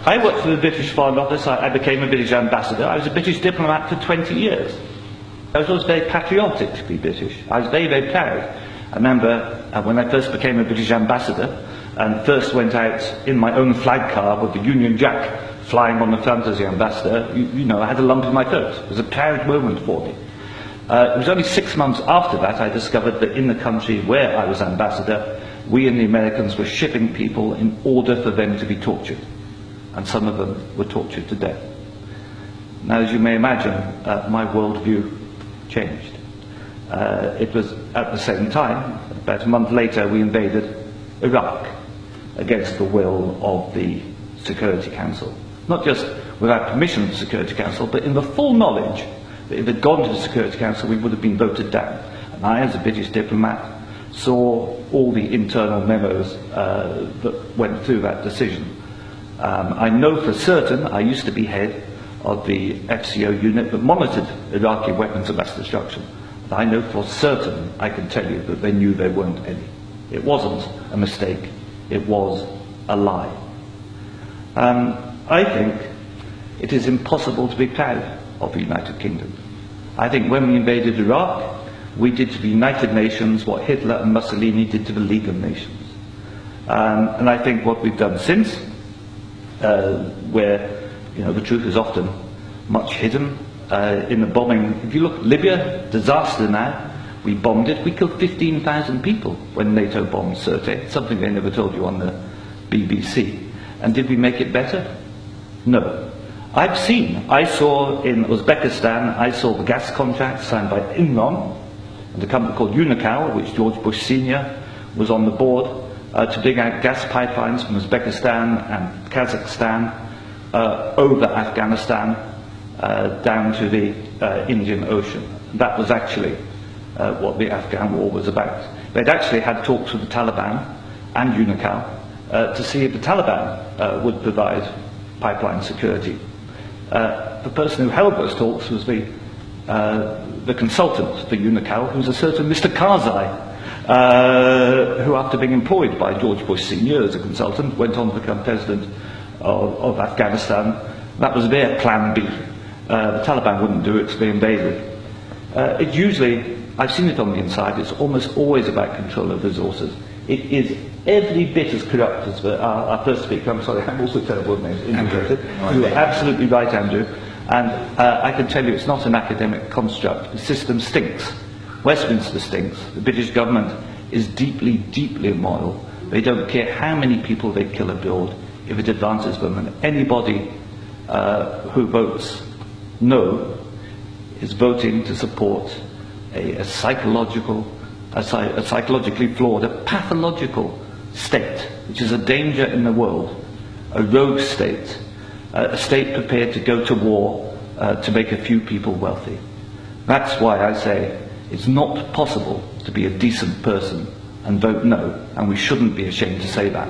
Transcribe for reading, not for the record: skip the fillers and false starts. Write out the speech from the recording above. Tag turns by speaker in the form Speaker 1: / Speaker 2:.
Speaker 1: I worked for the British Foreign Office. I became a British ambassador. I was a British diplomat for 20 years. I was always very patriotic to be British. I was very, very proud. I remember when I first became a British ambassador and first went out in my own flag car with the Union Jack flying on the front as the ambassador, you know, I had a lump in my throat. It was a proud moment for me. It was only 6 months after that I discovered that in the country where I was ambassador, we and the Americans were shipping people in order for them to be tortured. And some of them were tortured to death. Now, as you may imagine, my worldview changed. It was at the same time, about a month later, we invaded Iraq against the will of the Security Council. Not just without permission of the Security Council, but in the full knowledge that if it had gone to the Security Council, we would have been voted down. And I, as a British diplomat, saw all the internal memos that went through that decision. I know for certain, I used to be head of the FCO unit that monitored Iraqi weapons of mass destruction. But I know for certain, I can tell you, that they knew there weren't any. It wasn't a mistake, it was a lie. I think it is impossible to be proud of the United Kingdom. I think when we invaded Iraq, we did to the United Nations what Hitler and Mussolini did to the League of Nations. And I think what we've done since, where the truth is often much hidden in the bombing. If you look at Libya, disaster now, we bombed it. We killed 15,000 people when NATO bombed Sirte, something they never told you on the BBC. And did we make it better? No. I saw in Uzbekistan, I saw the gas contract signed by Enron and a company called Unocal, which George Bush Sr. was on the board, to dig out gas pipelines from Uzbekistan and Kazakhstan over Afghanistan down to the Indian Ocean. That was actually what the Afghan war was about. They'd actually had talks with the Taliban and Unocal to see if the Taliban would provide pipeline security. The person who held those talks was the consultant for Unocal, who's a certain Mr. Karzai, who, after being employed by George Bush Sr. as a consultant, went on to become president of Afghanistan. That was their plan B. The Taliban wouldn't do it, so they invaded. It usually, I've seen it on the inside, it's almost always about control of resources. It is every bit as corrupt as our first speaker. I'm sorry, I'm also terrible with names. Andrew. You are absolutely right, Andrew. And I can tell you it's not an academic construct. The system stinks. Westminster stinks. The British government is deeply, deeply immoral. They don't care how many people they kill abroad if it advances them. And anybody who votes no is voting to support a psychologically flawed, a pathological state, which is a danger in the world, a rogue state, a state prepared to go to war to make a few people wealthy. That's why I say it's not possible to be a decent person and vote no, and we shouldn't be ashamed to say that.